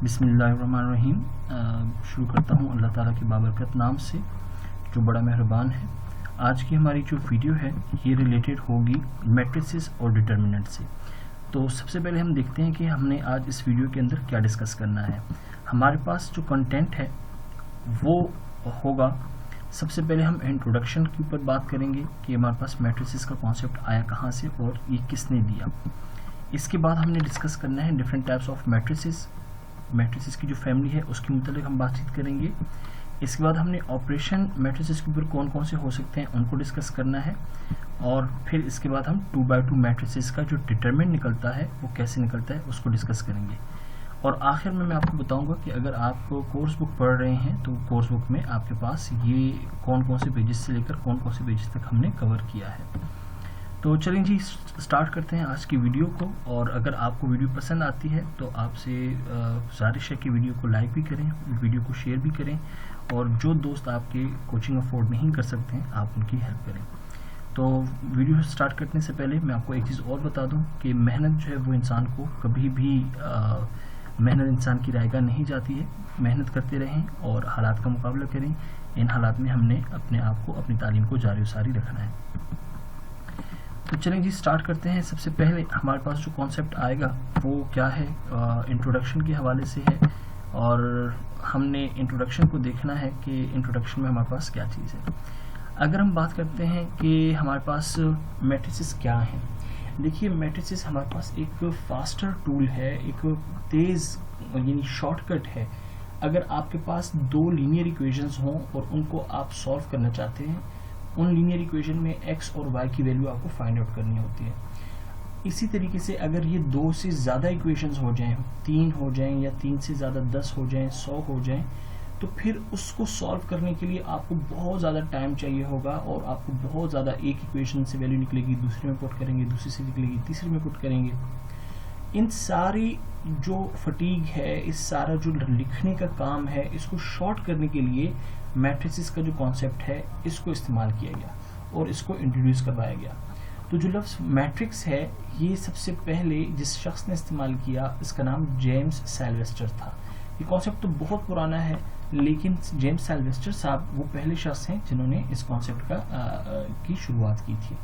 बिस्मिल्लाहिर्रहमानिर्रहीम। शुरू करता हूँ अल्लाह ताला के बाबरकत नाम से जो बड़ा मेहरबान है। आज की हमारी जो वीडियो है ये रिलेटेड होगी मैट्रिसेस और डिटर्मिनेंट से। तो सबसे पहले हम देखते हैं कि हमने आज इस वीडियो के अंदर क्या डिस्कस करना है। हमारे पास जो कंटेंट है वो होगा, सबसे पहले हम इंट्रोडक्शन के ऊपर बात करेंगे कि हमारे पास मैट्रिसेस का कॉन्सेप्ट आया कहाँ से और ये किसने दिया। इसके बाद हमने डिस्कस करना है डिफरेंट टाइप्स ऑफ मैट्रिसेस की जो फैमिली है उसके मुतालिक हम बातचीत करेंगे। इसके बाद हमने ऑपरेशन मैट्रिसेस के ऊपर कौन कौन से हो सकते हैं उनको डिस्कस करना है, और फिर इसके बाद हम 2x2 मैट्रिसेस का जो डिटरमिनेंट निकलता है वो कैसे निकलता है उसको डिस्कस करेंगे। और आखिर में मैं आपको बताऊंगा कि अगर आप कोर्स बुक पढ़ रहे हैं तो कोर्स बुक में आपके पास ये कौन कौन से पेजेस से लेकर कौन कौन से पेजेस तक हमने कवर किया है। तो चलिए जी स्टार्ट करते हैं आज की वीडियो को। और अगर आपको वीडियो पसंद आती है तो आपसे गुजारिश है कि वीडियो को लाइक भी करें, वीडियो को शेयर भी करें, और जो दोस्त आपके कोचिंग अफोर्ड नहीं कर सकते हैं आप उनकी हेल्प करें। तो वीडियो स्टार्ट करने से पहले मैं आपको एक चीज़ और बता दूं कि मेहनत जो है वो इंसान को कभी भी मेहनत इंसान की रायगा नहीं जाती है। मेहनत करते रहें और हालात का मुकाबला करें। इन हालात में हमने अपने आप को, अपनी तालीम को जारी सारी रखना है। तो चलें जी स्टार्ट करते हैं। सबसे पहले हमारे पास जो कॉन्सेप्ट आएगा वो क्या है, इंट्रोडक्शन के हवाले से है, और हमने इंट्रोडक्शन को देखना है कि इंट्रोडक्शन में हमारे पास क्या चीज़ है। अगर हम बात करते हैं कि हमारे पास मैट्रिसेस क्या हैं, देखिए मैट्रिसेस हमारे पास एक फास्टर टूल है, एक तेज़ यानी शॉर्टकट है। अगर आपके पास दो लीनियर इक्वेशंस हों और उनको आप सॉल्व करना चाहते हैं, उन लीनियर इक्वेशन में x और y की वैल्यू आपको फाइंड आउट करनी होती है। इसी तरीके से अगर ये दो से ज़्यादा इक्वेशंस हो जाएं, 3 हो जाएं या 3 से ज़्यादा 10 हो जाएं, 100 हो जाएं, तो फिर उसको सॉल्व करने के लिए आपको बहुत ज़्यादा टाइम चाहिए होगा और आपको बहुत ज़्यादा, एक इक्वेशन से वैल्यू निकलेगी, दूसरे में पुट करेंगे, दूसरी से निकलेगी, तीसरे में पुट करेंगे। इन सारी जो फटीग है, इस सारा जो लिखने का काम है, इसको शॉर्ट करने के लिए मैट्रिसेस का जो कॉन्सेप्ट है इसको इस्तेमाल किया गया और इसको इंट्रोड्यूस करवाया गया। तो जो लफ्ज़ मैट्रिक्स है ये सबसे पहले जिस शख्स ने इस्तेमाल किया इसका नाम जेम्स साइल्वेस्टर था। ये कॉन्सेप्ट तो बहुत पुराना है, लेकिन जेम्स साइल्वेस्टर साहब वो पहले शख्स हैं जिन्होंने इस कॉन्सेप्ट की शुरुआत की थी।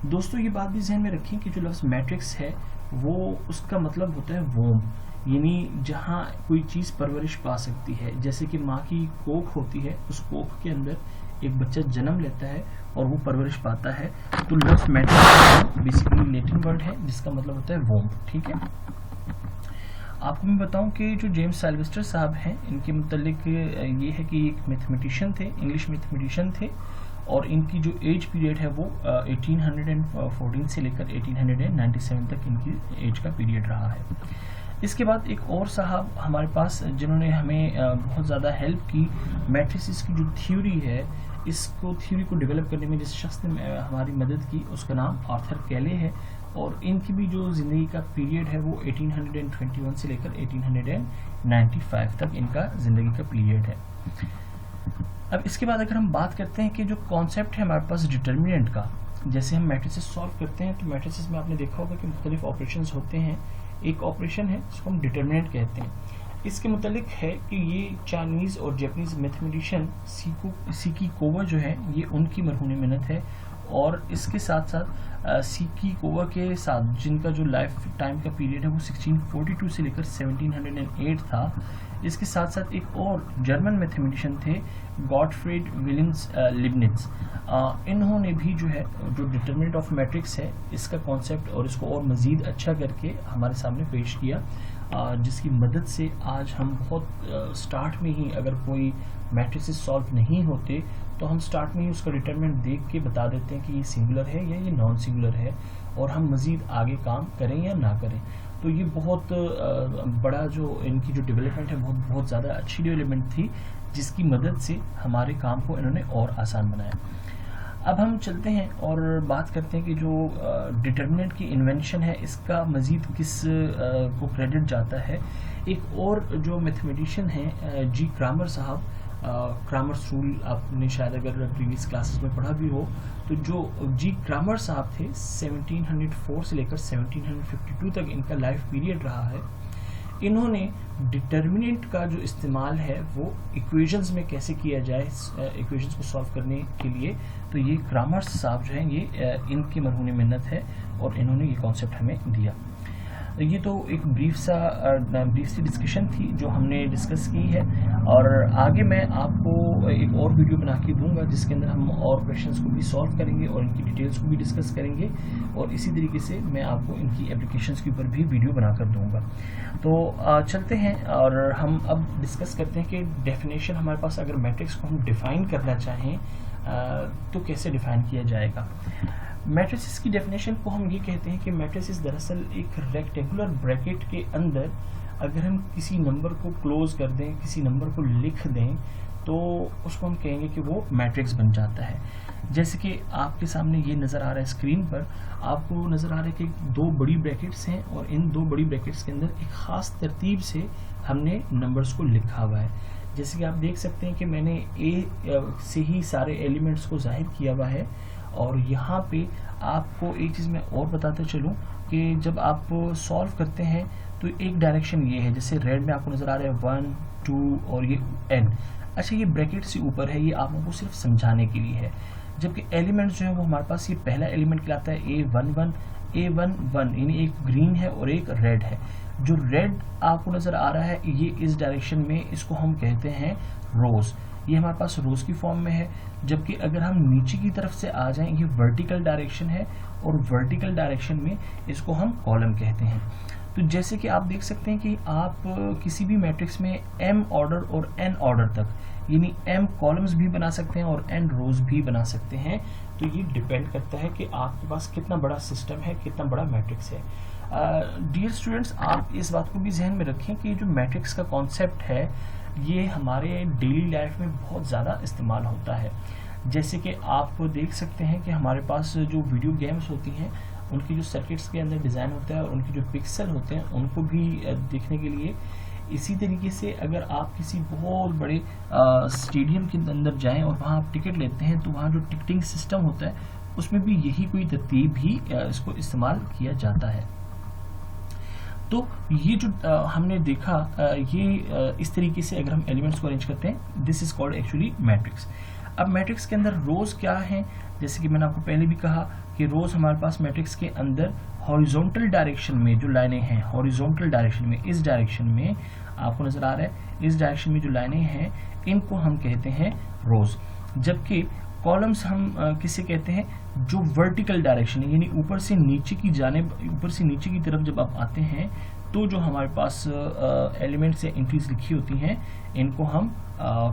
दोस्तों ये बात भी ध्यान में रखें कि जो लफ्ज़ मैट्रिक्स है वो उसका मतलब होता है वोम, यानी जहाँ कोई चीज़ परवरिश पा सकती है। जैसे कि माँ की कोख होती है, उस कोख के अंदर एक बच्चा जन्म लेता है और वो परवरिश पाता है। तो लफ्ज़ मैट्रिक्स बेसिकली लैटिन वर्ड है जिसका मतलब होता है वोम। ठीक है, आपको मैं बताऊं कि जो जेम्स साइल्वेस्टर साहब हैं इनके मुतालिक ये है कि एक मैथमेटिशियन थे, इंग्लिश मैथमेटिशियन थे, और इनकी जो एज पीरियड है वो 1814 से लेकर 1897 तक इनकी एज का पीरियड रहा है। इसके बाद एक और साहब हमारे पास जिन्होंने हमें बहुत ज़्यादा हेल्प की मैट्रिसेस की जो थ्योरी है, इसको थ्योरी को डेवलप करने में जिस शख्स ने हमारी मदद की उसका नाम आर्थर कैले है, और इनकी भी जो ज़िंदगी का पीरियड है वो 1821 से लेकर 1895 तक इनका ज़िंदगी का पीरियड है। अब इसके बाद अगर हम बात करते हैं कि जो कॉन्सेप्ट है हमारे पास डिटर्मिनेंट का, जैसे हम मैट्रिसेस सॉल्व करते हैं तो मैट्रिसेस में आपने देखा होगा कि मुख्तलिफ ऑपरेशंस होते हैं। एक ऑपरेशन है जिसको हम डिटर्मिनेंट कहते हैं। इसके मुतालिक है कि ये चाइनीज़ और जापानीज़ मैथमेटिशियन सीकी कोवा जो है ये उनकी मरहून मिन्नत है, और इसके साथ साथ सीकी कोवा के साथ जिनका जो लाइफ टाइम का पीरियड है वो 1642 से लेकर 1708 था। इसके साथ साथ एक और जर्मन मैथमेटिशियन थे गॉटफ्रीड विलियम्स लीबनिट्ज़। इन्होंने भी जो है जो डिटर्मिनेंट ऑफ मैट्रिक्स है इसका कॉन्सेप्ट और इसको और मज़ीद अच्छा करके हमारे सामने पेश किया, जिसकी मदद से आज हम बहुत स्टार्ट में ही अगर कोई मैट्रिसेस सॉल्व नहीं होते तो हम स्टार्ट में ही उसका डिटरमिनेंट देख के बता देते हैं कि ये सिंगुलर है या ये नॉन सिंगुलर है, और हम मज़ीद आगे काम करें या ना करें। तो ये बहुत बड़ा जो इनकी जो डेवलपमेंट है बहुत ज़्यादा अच्छी डेवलपमेंट थी, जिसकी मदद से हमारे काम को इन्होंने और आसान बनाया। अब हम चलते हैं और बात करते हैं कि जो डिटर्मिनेंट की इन्वेंशन है इसका मज़ीद किस को क्रेडिट जाता है। एक और जो मैथमेटिशियन है जी क्रामर साहब, क्रामर्स रूल आपने शायद अगर प्रीवियस क्लासेस में पढ़ा भी हो, तो जो जी क्रामर साहब थे 1704 से लेकर 1752 तक इनका लाइफ पीरियड रहा है। इन्होंने डिटर्मिनेंट का जो इस्तेमाल है वो इक्वेशंस में कैसे किया जाए, इक्वेशंस को सॉल्व करने के लिए, तो ये क्रामर्स साहब जो हैं ये इनकी मरहून मिन्नत है और इन्होंने ये कॉन्सेप्ट हमें दिया। ये तो एक ब्रीफ सी डिस्कशन थी जो हमने डिस्कस की है, और आगे मैं आपको एक और वीडियो बना के दूंगा जिसके अंदर हम और क्वेश्चंस को भी सॉल्व करेंगे और इनकी डिटेल्स को भी डिस्कस करेंगे, और इसी तरीके से मैं आपको इनकी एप्लीकेशंस के ऊपर भी वीडियो बनाकर दूंगा। तो चलते हैं और हम अब डिस्कस करते हैं कि डेफिनेशन हमारे पास, अगर मैट्रिक्स को हम डिफ़ाइन करना चाहें तो कैसे डिफ़ाइन किया जाएगा। मैट्रिसेस की डेफिनेशन को हम ये कहते हैं कि मैट्रिसेस दरअसल एक रेक्टेंगुलर ब्रैकेट के अंदर अगर हम किसी नंबर को क्लोज कर दें, किसी नंबर को लिख दें, तो उसको हम कहेंगे कि वो मैट्रिक्स बन जाता है। जैसे कि आपके सामने ये नज़र आ रहा है स्क्रीन पर, आपको नज़र आ रहा है कि दो बड़ी ब्रैकेट्स हैं और इन दो बड़ी ब्रैकेट्स के अंदर एक ख़ास तरतीब से हमने नंबर्स को लिखा हुआ है। जैसे कि आप देख सकते हैं कि मैंने ए से ही सारे एलिमेंट्स को जाहिर किया हुआ है, और यहाँ पे आपको एक चीज़ मैं और बताते चलूँ कि जब आप सॉल्व करते हैं तो एक डायरेक्शन ये है, जैसे रेड में आपको नज़र आ रहा है 1 2 और ये n। अच्छा, ये ब्रैकेट से ऊपर है, ये आप लोगों को सिर्फ समझाने के लिए है। जबकि एलिमेंट्स जो है वो हमारे पास, ये पहला एलिमेंट कहलाता है A11, A11 यानी एक ग्रीन है और एक रेड है। जो रेड आपको नज़र आ रहा है ये इस डायरेक्शन में, इसको हम कहते हैं रोज़, ये हमारे पास रोज की फॉर्म में है। जबकि अगर हम नीचे की तरफ से आ जाएं, ये वर्टिकल डायरेक्शन है और वर्टिकल डायरेक्शन में इसको हम कॉलम कहते हैं। तो जैसे कि आप देख सकते हैं कि आप किसी भी मैट्रिक्स में m ऑर्डर और n ऑर्डर तक, यानी m कॉलम्स भी बना सकते हैं और n रोज भी बना सकते हैं। तो ये डिपेंड करता है कि आपके पास कितना बड़ा सिस्टम है, कितना बड़ा मैट्रिक्स है। डियर स्टूडेंट्स, आप इस बात को भी जहन में रखें कि जो मैट्रिक्स का कॉन्सेप्ट है ये हमारे डेली लाइफ में बहुत ज़्यादा इस्तेमाल होता है। जैसे कि आप देख सकते हैं कि हमारे पास जो वीडियो गेम्स होती हैं उनकी जो सर्किट्स के अंदर डिज़ाइन होता है और उनके जो पिक्सल होते हैं उनको भी देखने के लिए, इसी तरीके से अगर आप किसी बहुत बड़े स्टेडियम के अंदर जाएं और वहाँ आप टिकट लेते हैं तो वहाँ जो टिकटिंग सिस्टम होता है उसमें भी यही कोई तरतीब ही इसको इस्तेमाल किया जाता है। तो ये जो हमने देखा, ये इस तरीके से अगर हम एलिमेंट्स को अरेंज करते हैं, this is called actually matrix. अब मैट्रिक्स के अंदर रोज क्या है, जैसे कि मैंने आपको पहले भी कहा कि रोज हमारे पास मैट्रिक्स के अंदर हॉरिजॉन्टल डायरेक्शन में जो लाइनें हैं, हॉरिजॉन्टल डायरेक्शन में, इस डायरेक्शन में आपको नजर आ रहा है, इस डायरेक्शन में जो लाइनें हैं इनको हम कहते हैं रोज। जबकि कॉलम्स हम किसे कहते हैं, जो वर्टिकल डायरेक्शन है, यानी ऊपर से नीचे की जानिब, ऊपर से नीचे की तरफ जब आप आते हैं तो जो हमारे पास एलिमेंट्स या एंट्रीज लिखी होती हैं इनको हम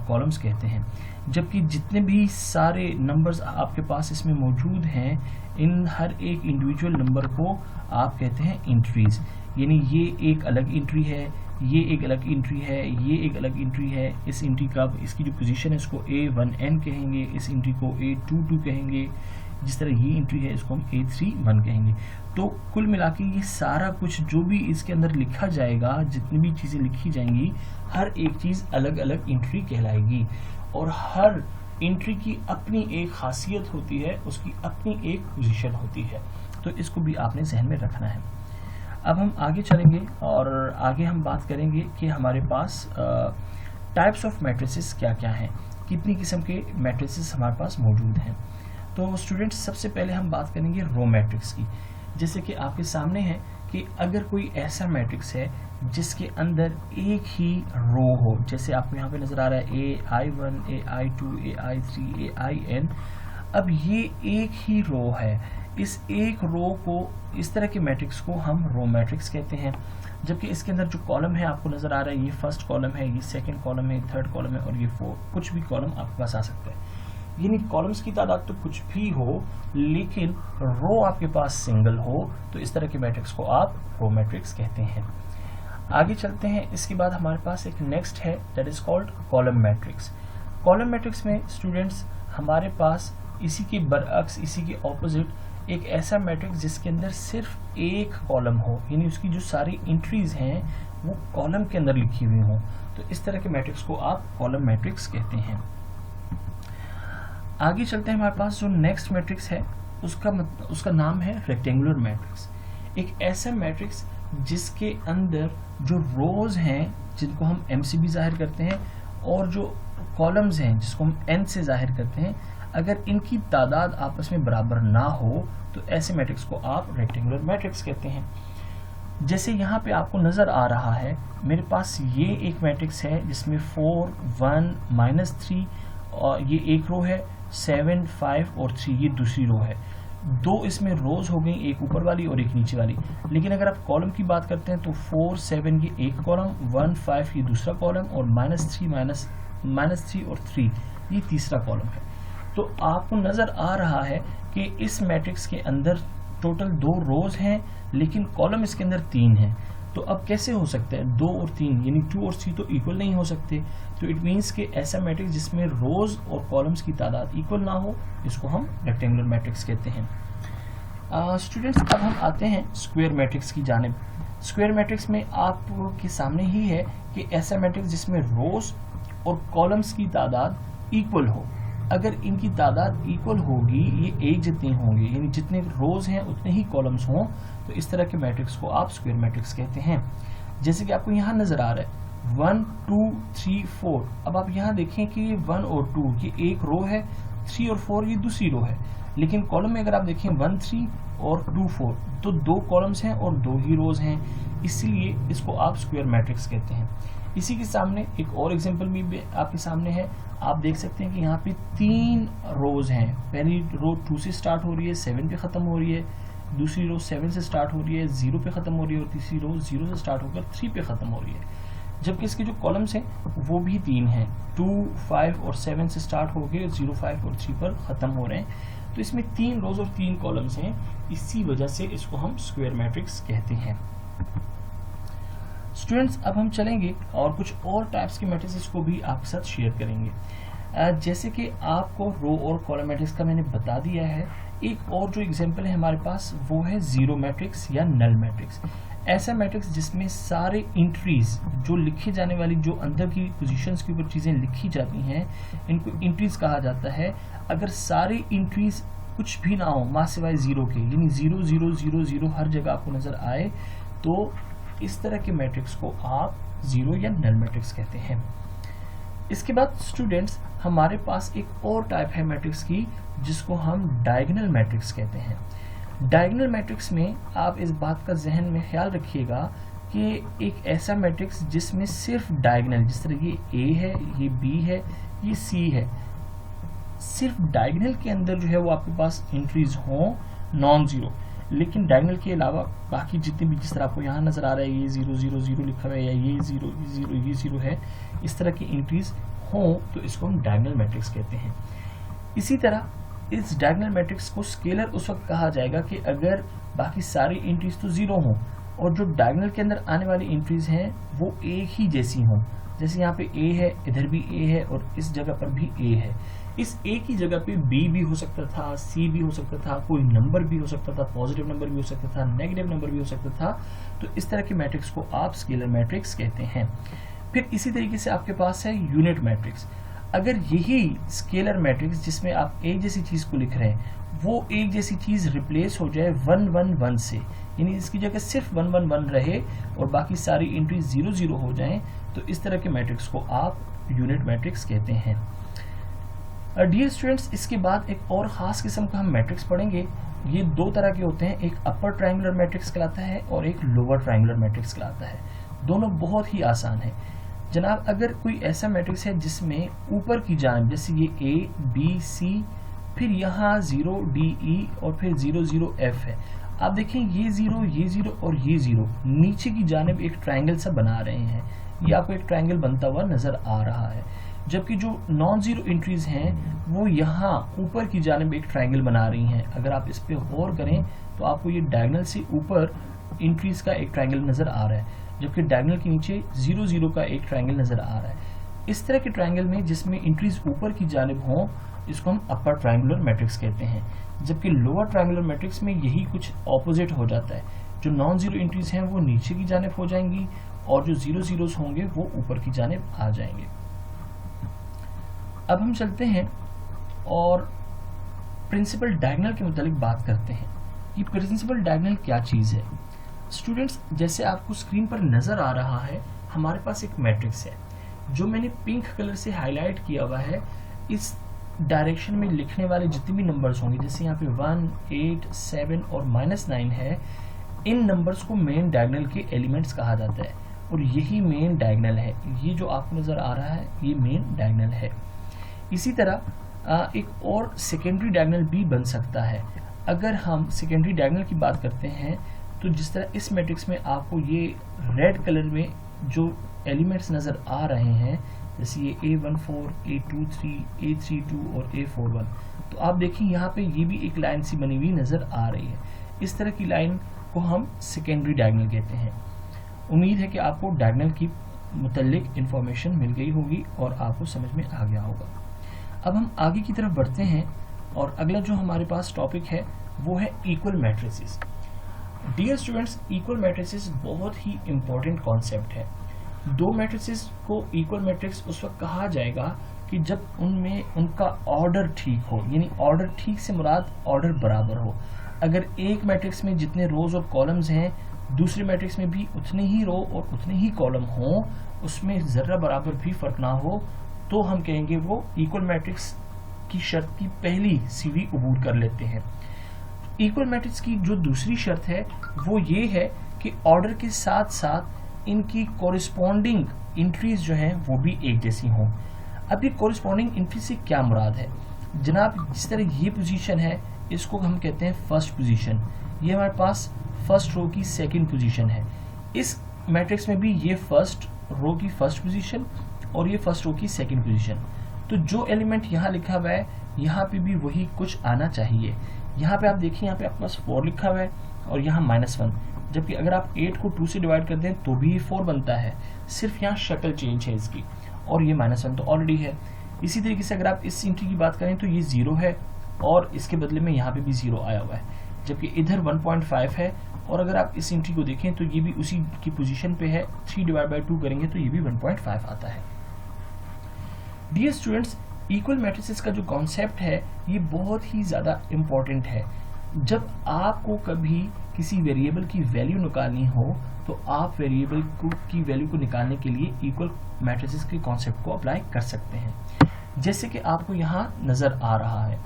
कॉलम्स कहते हैं। जबकि जितने भी सारे नंबर्स आपके पास इसमें मौजूद हैं, इन हर एक इंडिविजुअल नंबर को आप कहते हैं एंट्रीज। यानी ये एक अलग एंट्री है, ये एक अलग एंट्री है, ये एक अलग एंट्री है। इस एंट्री का, इसकी जो पोजीशन है इसको A1n कहेंगे, इस एंट्री को A22 कहेंगे, जिस तरह ये एंट्री है इसको हम A31 कहेंगे। तो कुल मिला के ये सारा कुछ जो भी इसके अंदर लिखा जाएगा, जितनी भी चीज़ें लिखी जाएंगी, हर एक चीज़ अलग अलग एंट्री कहलाएगी और हर एंट्री की अपनी एक खासियत होती है, उसकी अपनी एक पोजीशन होती है। तो इसको भी आपने जहन में रखना है। अब हम आगे चलेंगे और आगे हम बात करेंगे कि हमारे पास टाइप्स ऑफ मैट्रिसेस क्या क्या हैं, कितनी किस्म के मैट्रिसेस हमारे पास मौजूद हैं। तो स्टूडेंट्स, सबसे पहले हम बात करेंगे रो मैट्रिक्स की। जैसे कि आपके सामने है कि अगर कोई ऐसा मैट्रिक्स है जिसके अंदर एक ही रो हो, जैसे आपको यहाँ पे नज़र आ रहा है AI1, AI2, AI3, AIN। अब ये एक ही रो है, इस एक रो को, इस तरह के मैट्रिक्स को हम रो मैट्रिक्स कहते हैं। जबकि इसके अंदर जो कॉलम है आपको नज़र आ रहा है, ये फर्स्ट कॉलम है, ये सेकंड कॉलम है, थर्ड कॉलम है और ये फोर्थ, कुछ भी कॉलम आपके पास आ सकता है। यानी कॉलम्स की तादाद तो कुछ भी हो, लेकिन रो आपके पास सिंगल हो, तो इस तरह के मैट्रिक्स को आप रो मैट्रिक्स कहते हैं। आगे चलते हैं। इसके बाद हमारे पास एक नेक्स्ट है, that is called column matrix. Column matrix में स्टूडेंट्स हमारे पास इसी के बरअक्स, इसी के ऑपोजिट एक ऐसा मैट्रिक्स जिसके अंदर सिर्फ एक कॉलम हो, यानी उसकी जो सारी एंट्रीज हैं वो कॉलम के अंदर लिखी हुई हों, तो इस तरह के मैट्रिक्स को आप कॉलम मैट्रिक्स कहते हैं। आगे चलते हैं। हमारे पास जो नेक्स्ट मैट्रिक्स है उसका नाम है रेक्टेंगुलर मैट्रिक्स। एक ऐसा मैट्रिक्स जिसके अंदर जो रोज हैं जिनको हम MCB जाहिर करते हैं और जो कॉलम्स हैं जिसको हम n से जाहिर करते हैं, अगर इनकी तादाद आपस में बराबर ना हो तो ऐसे मैट्रिक्स को आप रेक्टेंगुलर मैट्रिक्स कहते हैं। जैसे यहाँ पे आपको नज़र आ रहा है, मेरे पास ये एक मैट्रिक्स है जिसमें 4, 1, -3 और ये एक रो है, 7, 5 और 3 ये दूसरी रो है। दो इसमें रोज हो गई, एक ऊपर वाली और एक नीचे वाली। लेकिन अगर आप कॉलम की बात करते हैं तो 4, 7 ये एक कॉलम, 1, 5 ये दूसरा कॉलम और -3 और 3 ये तीसरा कॉलम है। तो आपको नज़र आ रहा है कि इस मैट्रिक्स के अंदर टोटल 2 रोज हैं लेकिन कॉलम इसके अंदर 3 हैं। तो अब कैसे हो सकता है 2 और 3 यानी 2 और 3 तो इक्वल नहीं हो सकते। तो इट मीन्स कि ऐसा मैट्रिक्स जिसमें रोज और कॉलम्स की तादाद इक्वल ना हो, इसको हम रेक्टेंगुलर मैट्रिक्स कहते हैं। स्टूडेंट्स, अब हम आते हैं स्क्वायर मैट्रिक्स की जानिब। स्क्वायर मैट्रिक्स में आपके सामने ही है कि ऐसा मैट्रिक्स जिसमें रोज और कॉलम्स की तादाद इक्वल हो। अगर इनकी तादाद इक्वल होगी, ये एक जितने होंगे यानी जितने रोज हैं उतने ही कॉलम्स हों, तो इस तरह के मैट्रिक्स को आप स्क्वायर मैट्रिक्स कहते हैं। जैसे कि आपको यहाँ नजर आ रहा है 1, 2, 3, 4। अब आप यहाँ देखें कि ये 1 और 2 ये एक रो है, 3 और 4 ये दूसरी रो है। लेकिन कॉलम में अगर आप देखें 1, 3 और 2, 4 तो 2 कॉलम्स हैं और 2 ही रोज हैं, इसीलिए इसको आप स्क्वायर मैट्रिक्स कहते हैं। इसी के सामने एक और एग्जांपल भी आपके सामने है। आप देख सकते हैं कि यहाँ पे 3 रोज हैं। पहली रो 2 से स्टार्ट हो रही है, 7 पे खत्म हो रही है। दूसरी रो 7 से स्टार्ट हो रही है, 0 पे खत्म हो रही है। और तीसरी रो 0 से स्टार्ट होकर 3 पे खत्म हो रही है। जबकि इसके जो कॉलम्स हैं वो भी 3 हैं, 2, 5 और 7 से स्टार्ट होकर 0, 5 और 3 पर खत्म हो रहे हैं। तो इसमें 3 रोज और 3 कॉलम्स हैं, इसी वजह से इसको हम स्क्वायर मैट्रिक्स कहते हैं। स्टूडेंट्स, अब हम चलेंगे और कुछ और टाइप्स के मैट्रिक्स को भी आपके साथ शेयर करेंगे। जैसे कि आपको रो और कॉलम मैट्रिक्स का मैंने बता दिया है, एक और जो एग्जांपल है हमारे पास वो है जीरो मैट्रिक्स या नल मैट्रिक्स। ऐसा मैट्रिक्स जिसमें सारे इंट्रीज जो लिखे जाने वाली जो अंदर की पोजीशंस के ऊपर चीज़ें लिखी जाती हैं, इनको इंट्रीज कहा जाता है। अगर सारे इंट्रीज कुछ भी ना हो माँ सिवाय 0 के, यानी 0, 0, 0, 0 हर जगह आपको नजर आए, तो इस तरह के मैट्रिक्स को आप जीरो या नल मैट्रिक्स कहते हैं। इसके बाद स्टूडेंट्स, हमारे पास एक और टाइप है मैट्रिक्स की जिसको हम डायगोनल मैट्रिक्स कहते हैं। डायगोनल मैट्रिक्स में आप इस बात का जहन में ख्याल रखिएगा कि एक ऐसा मैट्रिक्स जिसमें सिर्फ डायगोनल, जिस तरह ये A है, ये B है, ये C है, सिर्फ डायगोनल के अंदर जो है वो आपके पास एंट्रीज हों नॉन जीरो, लेकिन डायगोनल के अलावा बाकी जितने भी, जिस तरह आपको यहाँ नजर आ रहा है ये 0, 0, 0 लिखा हुआ है या ये 0, 0, ये 0 है, इस तरह की एंट्रीज हों तो इसको हम डायगोनल मैट्रिक्स कहते हैं। इसी तरह इस डायगोनल मैट्रिक्स को स्केलर उस वक्त कहा जाएगा कि अगर बाकी सारी एंट्रीज तो 0 हों और जो डायगोनल के अंदर आने वाली एंट्रीज हैं वो एक ही जैसी हों। जैसे यहाँ पे A है, इधर भी A है और इस जगह पर भी A है। इस A की जगह पे B भी हो सकता था, C भी हो सकता था, कोई नंबर भी हो सकता था, पॉजिटिव नंबर भी हो सकता था, नेगेटिव नंबर भी हो सकता था। तो इस तरह के मैट्रिक्स को आप स्केलर मैट्रिक्स कहते हैं। फिर इसी तरीके से आपके पास है यूनिट मैट्रिक्स। अगर यही स्केलर मैट्रिक्स जिसमें आप एक जैसी चीज को लिख रहे हैं वो एक जैसी चीज रिप्लेस हो जाए 1, 1, 1 से, यानी इसकी जगह सिर्फ 1, 1, 1 रहे और बाकी सारी एंट्री 0, 0 हो जाएं, तो इस तरह के मैट्रिक्स को आप यूनिट मैट्रिक्स कहते हैं। डियर स्टूडेंट्स, इसके बाद एक और ख़ास किस्म का हम मैट्रिक्स पढ़ेंगे। ये 2 तरह के होते हैं, एक अपर ट्रायंगुलर मैट्रिक्स कहलाता है और एक लोअर ट्रायंगुलर मैट्रिक्स कहलाता है। दोनों बहुत ही आसान है जनाब। अगर कोई ऐसा मैट्रिक्स है जिसमें ऊपर की जानिब जैसे ये A, B, C, फिर यहाँ 0, D, E और फिर 0, 0, F है। आप देखें ये 0 और ये 0 नीचे की जानिब एक ट्रायंगल सा बना रहे हैं। ये आपको एक ट्रायंगल बनता हुआ नजर आ रहा है, जबकि जो नॉन जीरो एंट्रीज हैं वो यहाँ ऊपर की जानिब एक ट्रायंगल बना रही हैं। अगर आप इस पे गौर करें तो आपको ये डायगोनल से ऊपर एंट्रीज का एक ट्रायंगल नजर आ रहा है, जबकि डायगोनल के नीचे 0, 0 का एक ट्रायंगल नजर आ रहा है। इस तरह के ट्रायंगल में जिसमें एंट्रीज ऊपर की जानिब हों इसको हम अपर ट्रायंगुलर मैट्रिक्स कहते हैं, जबकि लोअर ट्रायंगुलर मैट्रिक्स में यही कुछ ऑपोजिट हो जाता है। जो नॉन जीरो एंट्रीज हैं वो नीचे की जानिब हो जाएंगी और जो 0, 0 होंगे वो ऊपर की जानिब आ जाएंगे। अब हम चलते हैं और प्रिंसिपल डायगोनल के मुतालिक बात करते हैं। ये प्रिंसिपल डायगोनल क्या चीज़ है। स्टूडेंट्स, जैसे आपको स्क्रीन पर नज़र आ रहा है, हमारे पास एक मैट्रिक्स है जो मैंने पिंक कलर से हाईलाइट किया हुआ है। इस डायरेक्शन में लिखने वाले जितने भी नंबर्स होंगे, जैसे यहाँ पे 1, 8, 7 और -9 है, इन नंबर्स को मेन डायगोनल के एलिमेंट्स कहा जाता है और यही मेन डायगोनल है। ये जो आपको नज़र आ रहा है ये मेन डायगोनल है। इसी तरह एक और सेकेंडरी डायगोनल भी बन सकता है। अगर हम सेकेंडरी डायगोनल की बात करते हैं तो जिस तरह इस मैट्रिक्स में आपको ये रेड कलर में जो एलिमेंट्स नज़र आ रहे हैं, जैसे ये A14, A23, A32 और A41, तो आप देखिए यहाँ पे ये भी एक लाइन सी बनी हुई नज़र आ रही है। इस तरह की लाइन को हम सेकेंडरी डायगोनल कहते हैं। उम्मीद है कि आपको डायगोनल की मुतल्लिक इंफॉर्मेशन मिल गई होगी और आपको समझ में आ गया होगा। अब हम आगे की तरफ बढ़ते हैं और अगला जो हमारे पास टॉपिक है वो है equal matrices. Dear students, equal matrices बहुत ही इम्पोर्टेंट कॉन्सेप्ट है। दो मैट्रिसेस को इक्वल मैट्रिक्स उस वक्त कहा जाएगा कि जब उनमें उनका ऑर्डर ठीक हो, यानी ऑर्डर ठीक से मुराद ऑर्डर बराबर हो। अगर एक मैट्रिक्स में जितने रोज और कॉलम्स हैं, दूसरे मैट्रिक्स में भी उतने ही रो और उतने ही कॉलम हों, उसमें ज़र्रा बराबर भी फर्क ना हो, तो हम कहेंगे वो इक्वल मैट्रिक्स की शर्त की पहली सीढ़ी अबूर कर लेते हैं। इक्वल मैट्रिक्स की जो दूसरी शर्त है वो ये है कि ऑर्डर के साथ साथ इनकी कॉरिस्पॉन्डिंग इंट्रीज जो हैं वो भी एक जैसी हों। अब ये कॉरिस्पॉन्डिंग इंट्री से क्या मुराद है जनाब? जिस तरह ये पोजीशन है इसको हम कहते हैं फर्स्ट पोजीशन। ये हमारे पास फर्स्ट रो की सेकंड पोजीशन है। इस मैट्रिक्स में भी ये फर्स्ट रो की फर्स्ट पोजीशन और ये फर्स्ट रो की सेकंड पोजीशन। तो जो एलिमेंट यहाँ लिखा हुआ है यहाँ पे भी वही कुछ आना चाहिए। यहाँ पे आप देखिए, यहाँ पे आपके पास 4 लिखा हुआ है और यहाँ -1, जबकि अगर आप 8 को 2 से डिवाइड कर दें तो भी 4 बनता है, सिर्फ यहाँ शक्ल चेंज है इसकी, और ये -1 तो ऑलरेडी है। इसी तरीके से अगर आप इस इंट्री की बात करें तो ये 0 है और इसके बदले में यहाँ पे भी 0 आया हुआ है, जबकि इधर 1.5 है। और अगर आप इस इंट्री को देखें तो ये भी उसी की पोजीशन पे है, 3 डिवाइड बाई 2 करेंगे तो ये भी 1.5 आता है। डियर स्टूडेंट्स, इक्वल मैट्रिसेस का जो कॉन्सेप्ट है ये बहुत ही ज़्यादा इम्पॉर्टेंट है। जब आपको कभी किसी वेरिएबल की वैल्यू निकालनी हो तो आप वेरिएबल की वैल्यू को निकालने के लिए इक्वल मैट्रिसेस के कॉन्सेप्ट को अप्लाई कर सकते हैं। जैसे कि आपको यहाँ नज़र आ रहा है,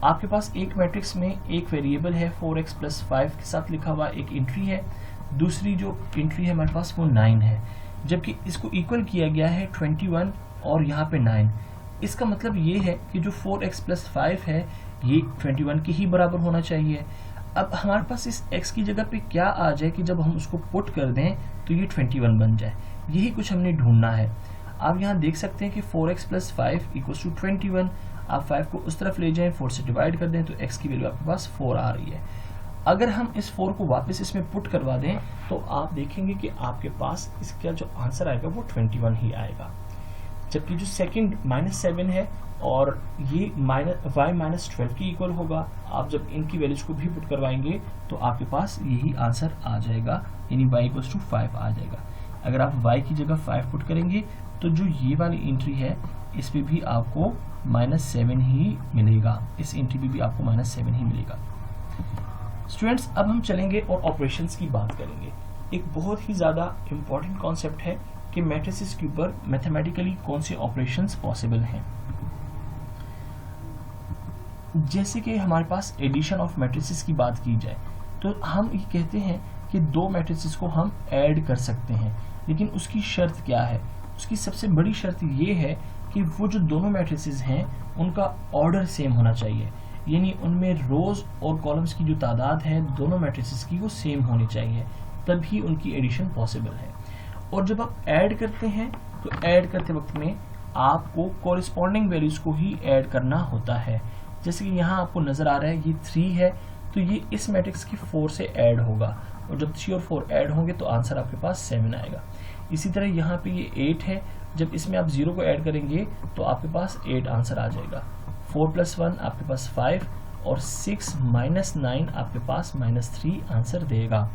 आपके पास एक मैट्रिक्स में एक वेरिएबल है 4x + 5 के साथ लिखा हुआ एक एंट्री है, दूसरी जो एंट्री है हमारे पास वो 9 है, जबकि इसको इक्वल किया गया है 21 और यहाँ पे 9। इसका मतलब ये है कि जो 4x + 5 है ये 21 के ही बराबर होना चाहिए। अब हमारे पास इस x की जगह पे क्या आ जाए कि जब हम उसको पुट कर दें तो ये 21 बन जाए, यही कुछ हमने ढूंढना है। आप यहाँ देख सकते हैं कि 4x + 5 = 21। आप 5 को उस तरफ ले जाएं, 4 से डिवाइड कर दें तो x की वैल्यू आपके पास 4 आ रही है। अगर हम इस 4 को वापस इसमें पुट करवा दें तो आप देखेंगे कि आपके पास इसका जो आंसर आएगा वो 21 ही आएगा। जबकि जो सेकंड -7 है और ये y - 12 की इक्वल होगा। आप जब इनकी वैल्यूज को भी पुट करवाएंगे तो आपके पास यही आंसर आ जाएगा, यानी y = 5 आ जाएगा। अगर आप y की जगह 5 पुट करेंगे तो जो ये वाली एंट्री है इस पे भी आपको -7 ही मिलेगा, इस एंट्री पे भी आपको -7 ही मिलेगा। स्टूडेंट्स, अब हम चलेंगे और ऑपरेशंस की बात करेंगे। एक बहुत ही ज़्यादा इम्पॉर्टेंट कॉन्सेप्ट है कि मैट्रिसेस के ऊपर मैथमेटिकली कौन से ऑपरेशंस पॉसिबल हैं। जैसे कि हमारे पास एडिशन ऑफ मैट्रिसेस की बात की जाए तो हम ये कहते हैं कि दो मैट्रिसेस को हम ऐड कर सकते हैं, लेकिन उसकी शर्त क्या है? उसकी सबसे बड़ी शर्त ये है कि वो जो दोनों मैट्रिसेस हैं उनका ऑर्डर सेम होना चाहिए, यानी उनमें रोज और कॉलम्स की जो तादाद है दोनों मैट्रिसेस की वो सेम होनी चाहिए, तभी उनकी एडिशन पॉसिबल है। और जब आप ऐड करते हैं तो ऐड करते वक्त में आपको कॉरिस्पॉन्डिंग वैल्यूज को ही ऐड करना होता है। जैसे कि यहाँ आपको नजर आ रहा है ये 3 है तो ये इस मैट्रिक्स की 4 से ऐड होगा, और जब 3 और 4 ऐड होंगे तो आंसर आपके पास 7 आएगा। इसी तरह यहाँ पे ये 8 है, जब इसमें आप 0 को ऐड करेंगे तो आपके पास 8 आंसर आ जाएगा। 4 + 1 आपके पास 5 और 6 - 9 आपके पास -3 आंसर देगा।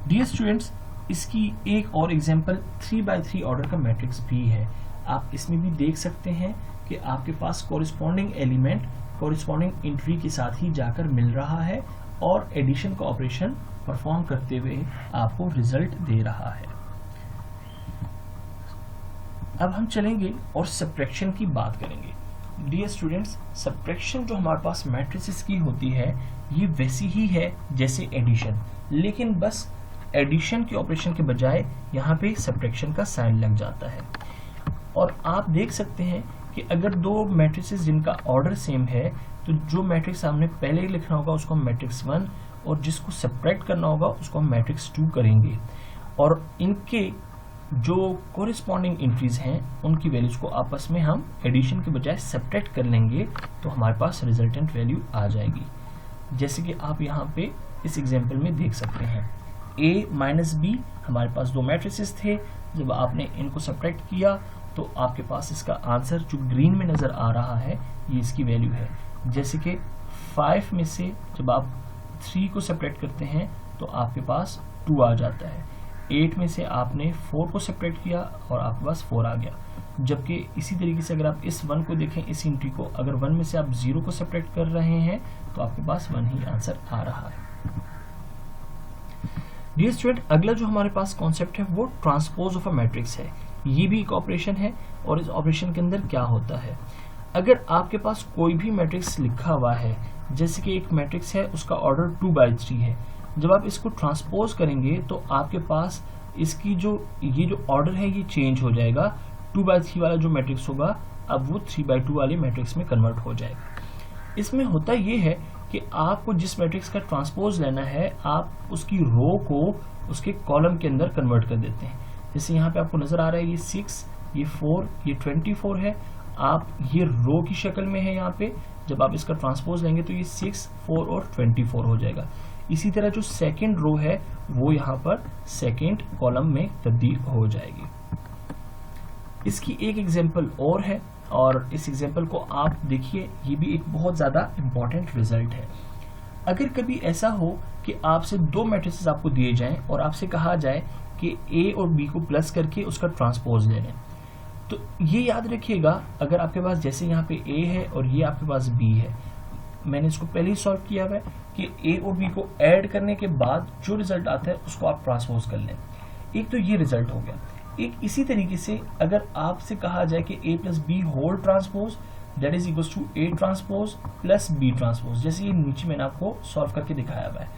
डियर स्टूडेंट्स, इसकी एक और एग्जांपल 3x3 ऑर्डर का मैट्रिक्स भी है। आप इसमें भी देख सकते हैं कि आपके पास कॉरिस्पॉन्डिंग एलिमेंट कॉरिस्पॉन्डिंग एंट्री के साथ ही जाकर मिल रहा है और एडिशन का ऑपरेशन परफॉर्म करते हुए आपको रिजल्ट दे रहा है। अब हम चलेंगे और सब्ट्रैक्शन की बात करेंगे। डियर स्टूडेंट्स, सब्ट्रैक्शन जो हमारे पास मैट्रिसेस की होती है ये वैसी ही है जैसे एडिशन, लेकिन बस एडिशन के ऑपरेशन के बजाय यहाँ पे सब्ट्रैक्शन का साइन लग जाता है। और आप देख सकते हैं कि अगर दो मैट्रिसेस जिनका ऑर्डर सेम है तो जो मैट्रिक्स हमने पहले ही लिखना होगा उसको हम मैट्रिक्स 1 और जिसको सब्ट्रैक्ट करना होगा उसको हम मैट्रिक्स 2 करेंगे, और इनके जो कोरिस्पॉन्डिंग एंट्रीज हैं उनकी वैल्यूज को आपस में हम एडिशन के बजाय सब्ट्रैक्ट कर लेंगे तो हमारे पास रिजल्टेंट वैल्यू आ जाएगी। जैसे कि आप यहाँ पे इस एग्जांपल में देख सकते हैं a माइनस बी, हमारे पास दो मैट्रिसेस थे, जब आपने इनको सब्ट्रैक्ट किया तो आपके पास इसका आंसर जो ग्रीन में नजर आ रहा है ये इसकी वैल्यू है। जैसे कि 5 में से जब आप 3 को सब्ट्रैक्ट करते हैं तो आपके पास 2 आ जाता है। 8 में से आपने 4 को सब्ट्रैक्ट किया और आपके पास 4 आ गया। जबकि इसी तरीके से अगर आप इस 1 को देखें, इस एंट्री को, अगर 1 में से आप 0 को सब्ट्रैक्ट कर रहे हैं तो आपके पास 1 ही आंसर आ रहा है। डियर स्टूडेंट, अगला जो हमारे पास कॉन्सेप्ट है वो ट्रांसपोज ऑफ अ मैट्रिक्स है। ये भी एक ऑपरेशन है और इस ऑपरेशन के अंदर क्या होता है, अगर आपके पास कोई भी मैट्रिक्स लिखा हुआ है, जैसे कि एक मैट्रिक्स है उसका ऑर्डर 2/3 है, जब आप इसको ट्रांसपोज करेंगे तो आपके पास इसकी ये जो ऑर्डर है ये चेंज हो जाएगा। 2/3 वाला जो मैट्रिक्स होगा अब वो 3/2 वाले मैट्रिक्स में कन्वर्ट हो जाएगा। इसमें होता ये है कि आपको जिस मैट्रिक्स का ट्रांसपोज लेना है आप उसकी रो को उसके कॉलम के अंदर कन्वर्ट कर देते हैं। जैसे यहाँ पे आपको नजर आ रहा है ये 6, ये 4, ये 24 है, आप ये रो की शक्ल में है यहाँ पे, जब आप इसका ट्रांसपोज लेंगे तो ये 6, 4 और 24 हो जाएगा। इसी तरह जो सेकंड रो है वो यहाँ पर सेकंड कॉलम में तब्दील हो जाएगी। इसकी एक एग्जांपल और है और इस एग्जांपल को आप देखिए, ये भी एक बहुत ज्यादा इंपॉर्टेंट रिजल्ट है। अगर कभी ऐसा हो कि आपसे दो मैट्रिसेस आपको दिए जाएं और आपसे कहा जाए कि ए और बी को प्लस करके उसका ट्रांसपोज ले लें, तो ये याद रखिएगा, अगर आपके पास जैसे यहाँ पे ए है और ये आपके पास बी है, मैंने इसको पहले ही सॉल्व किया हुआ है कि ए और बी को ऐड करने के बाद जो रिजल्ट आता है उसको आप ट्रांसपोज कर लें। एक तो ये रिजल्ट हो गया। एक इसी तरीके से अगर आपसे कहा जाए कि a plus b whole transpose that is equals to a transpose plus b transpose, जैसे ये नीचे मैंने आपको सॉल्व करके दिखाया हुआ है,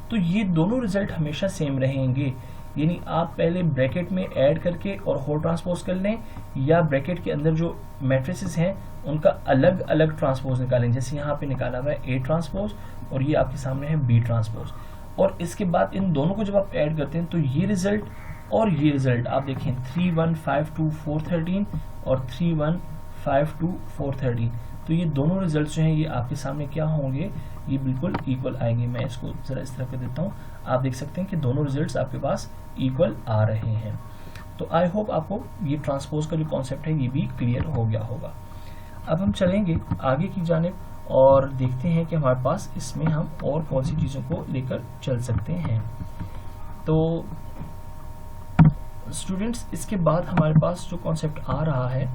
तो ये दोनों रिजल्ट हमेशा सेम रहेंगे। यानी आप पहले ब्रैकेट में ऐड करके और होल ट्रांसपोज कर लें, या ब्रैकेट के अंदर जो मैट्रिसेस हैं उनका अलग अलग ट्रांसपोज निकालें। जैसे यहाँ पे निकाला हुआ है a ट्रांसपोज और ये आपके सामने है b ट्रांसपोज, और इसके बाद इन दोनों को जब आप ऐड करते हैं तो ये रिजल्ट और ये रिजल्ट आप देखें 3 1 5 2 4 13 और 3 1 5 2 4 13, तो ये दोनों रिजल्ट जो हैं ये आपके सामने क्या होंगे, ये बिल्कुल इक्वल आएंगे। मैं इसको जरा इस तरह कर देता हूँ, आप देख सकते हैं कि दोनों रिजल्ट्स आपके पास इक्वल आ रहे हैं। तो आई होप आपको ये ट्रांसपोज का जो कॉन्सेप्ट है ये भी क्लियर हो गया होगा। अब हम चलेंगे आगे की जानिब और देखते हैं कि हमारे पास इसमें हम और कौन सी चीज़ों को लेकर चल सकते हैं। तो स्टूडेंट्स, इसके बाद हमारे पास जो कॉन्सेप्ट आ रहा है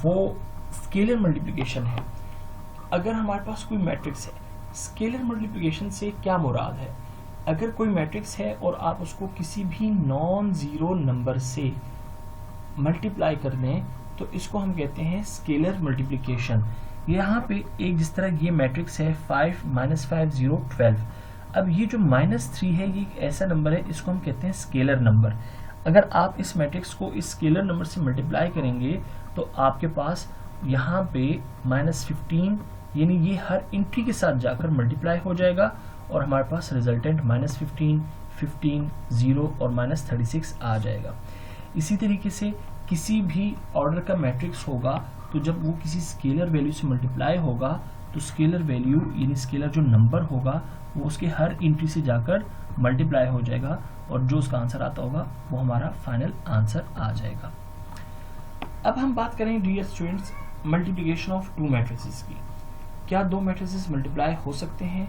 वो स्केलर मल्टीप्लिकेशन है। अगर हमारे पास कोई मैट्रिक्स है, स्केलर मल्टीप्लिकेशन से क्या मुराद है, अगर कोई मैट्रिक्स है और आप उसको किसी भी नॉन जीरो नंबर से मल्टीप्लाई कर दें तो इसको हम कहते हैं स्केलर मल्टीप्लिकेशन। यहाँ पे एक जिस तरह ये मैट्रिक्स है 5 -5 0 12, अब ये जो -3 है ये एक ऐसा नंबर है, इसको हम कहते हैं स्केलर नंबर। अगर आप इस मैट्रिक्स को इस स्केलर नंबर से मल्टीप्लाई करेंगे तो आपके पास यहाँ पे -15 यानी ये हर एंट्री के साथ जाकर मल्टीप्लाई हो जाएगा और हमारे पास रिजल्टेंट -15, 15, 0 और -36 आ जाएगा। इसी तरीके से किसी भी ऑर्डर का मैट्रिक्स होगा तो जब वो किसी स्केलर वैल्यू से मल्टीप्लाई होगा तो स्केलर वैल्यू यानी स्केलर जो नंबर होगा वो उसके हर एंट्री से जाकर मल्टीप्लाई हो जाएगा और जो उसका आंसर आता होगा वो हमारा फाइनल आंसर आ जाएगा। अब हम बात करें dear students multiplication of two matrices की। क्या दो मैट्रिसेस मल्टीप्लाई हो सकते हैं?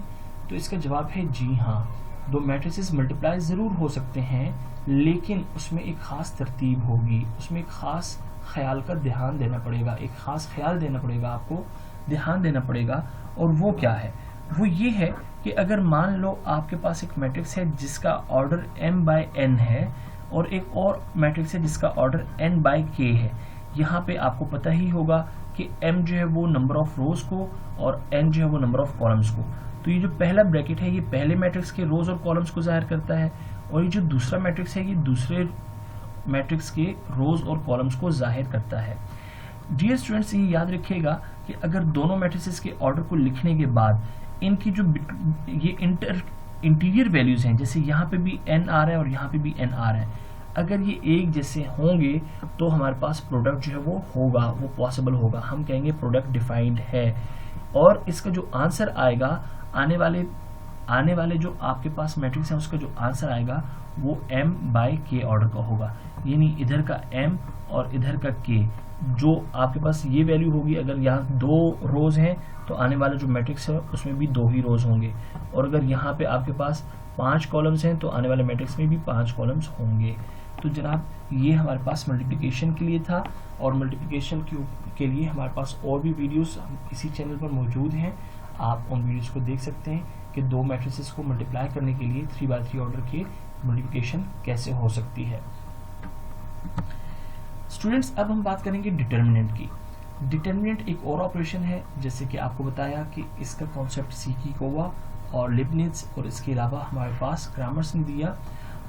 तो इसका जवाब है जी हाँ, दो मैट्रिसेस मल्टीप्लाई ज़रूर हो सकते हैं, लेकिन उसमें एक ख़ास तरतीब होगी, उसमें एक ख़ास ख्याल का ध्यान देना पड़ेगा, एक ख़ास ख्याल देना पड़ेगा, आपको ध्यान देना पड़ेगा। और वो क्या है? वो ये है कि अगर मान लो आपके पास एक मैट्रिक्स है जिसका ऑर्डर m/n है और एक और मैट्रिक्स है जिसका ऑर्डर n/k है। यहाँ पे आपको पता ही होगा कि m जो है वो नंबर ऑफ रोज को और n जो है वो नंबर ऑफ कॉलम्स को। तो ये जो पहला ब्रैकेट है ये पहले मैट्रिक्स के रोज और कॉलम्स को जाहिर करता है और ये जो दूसरा मैट्रिक्स है ये दूसरे मैट्रिक्स के रोज और कॉलम्स को जाहिर करता है। डियर स्टूडेंट्स, ये याद रखिएगा कि अगर दोनों मैट्रिसेस के ऑर्डर को लिखने के बाद इनकी जो ये इंटीरियर वैल्यूज हैं, जैसे यहाँ पे भी n आ रहा है और यहाँ पे भी n आ रहा है, अगर ये एक जैसे होंगे तो हमारे पास प्रोडक्ट जो है वो होगा, वो पॉसिबल होगा। हम कहेंगे प्रोडक्ट डिफाइंड है और इसका जो आंसर आएगा आने वाले जो आपके पास मैट्रिक्स है उसका जो आंसर आएगा वो m/k ऑर्डर का होगा। यानी इधर का m और इधर का k, जो आपके पास ये वैल्यू होगी, अगर यहाँ 2 रोज हैं तो आने वाला जो मैट्रिक्स है उसमें भी 2 ही रोज होंगे और अगर यहाँ पे आपके पास 5 कॉलम्स हैं तो आने वाले मैट्रिक्स में भी 5 कॉलम्स होंगे। तो जनाब ये हमारे पास मल्टीप्लिकेशन के लिए था और मल्टीप्लिकेशन के लिए हमारे पास और भी वीडियोस इसी चैनल पर मौजूद हैं। आप उन वीडियोस को देख सकते हैं कि 2 मैट्रिसेस को मल्टीप्लाई करने के लिए 3x3 ऑर्डर की मल्टीप्लिकेशन कैसे हो सकती है। स्टूडेंट्स, अब हम बात करेंगे डिटर्मिनेंट की। डिटर्मिनेंट एक और ऑपरेशन है, जैसे कि आपको बताया कि इसका कॉन्सेप्ट सीकीकोवा और लिबनिट्ज और इसके अलावा हमारे पास क्रामर्स ने दिया।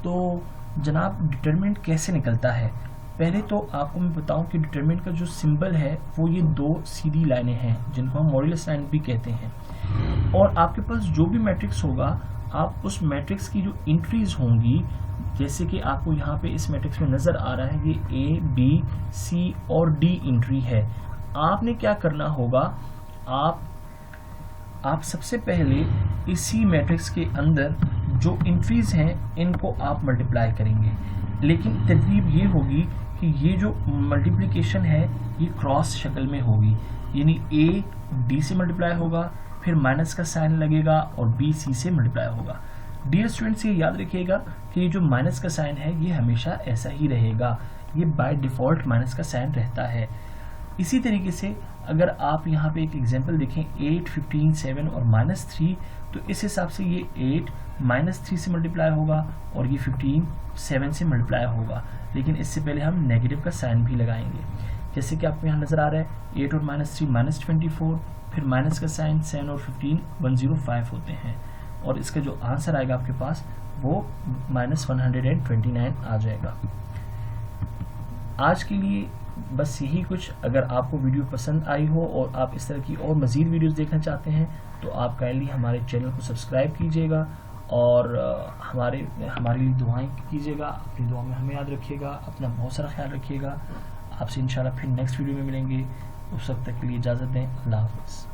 तो जनाब डिटर्मिनेंट कैसे निकलता है, पहले तो आपको मैं बताऊं कि डिटर्मिनेंट का जो सिंबल है वो ये 2 सीधी लाइनें हैं जिनको हम मॉड्यूलस लाइन भी कहते हैं। और आपके पास जो भी मैट्रिक्स होगा आप उस मैट्रिक्स की जो एंट्रीज होंगी, जैसे कि आपको यहाँ पे इस मैट्रिक्स में नजर आ रहा है ये A, B, C और D एंट्री है। आपने क्या करना होगा, आप सबसे पहले इसी मैट्रिक्स के अंदर जो एंट्रीज हैं इनको आप मल्टीप्लाई करेंगे, लेकिन तरतीब ये होगी कि ये जो मल्टीप्लिकेशन है ये क्रॉस शक्ल में होगी, यानी A D से मल्टीप्लाई होगा, फिर माइनस का साइन लगेगा और B C से मल्टीप्लाई होगा। डियर स्टूडेंट्स, ये याद रखिएगा कि ये जो माइनस का साइन है ये हमेशा ऐसा ही रहेगा, ये बाय डिफॉल्ट माइनस का साइन रहता है। इसी तरीके से अगर आप यहाँ पे एक एग्जांपल देखें 8, 15, 7 और -3, तो इस हिसाब से ये 8 -3 से मल्टीप्लाई होगा और ये 15 7 से मल्टीप्लाई होगा, लेकिन इससे पहले हम नेगेटिव का साइन भी लगाएंगे। जैसे कि आपको यहाँ नजर आ रहा है 8 और -3 -24, फिर माइनस का साइन 7 और 15 105 होते हैं और इसका जो आंसर आएगा आपके पास वो -129 आ जाएगा। आज के लिए बस यही कुछ। अगर आपको वीडियो पसंद आई हो और आप इस तरह की और मज़ीद वीडियोस देखना चाहते हैं तो आप काइंडली हमारे चैनल को सब्सक्राइब कीजिएगा और हमारे लिए दुआएं कीजिएगा। अपनी दुआ में हमें याद रखिएगा, अपना बहुत सारा ख्याल रखिएगा। आपसे इंशाल्लाह फिर नेक्स्ट वीडियो में मिलेंगे। उस वक्त तक के लिए इजाज़त दें। अल्लाह हाफ़िज़।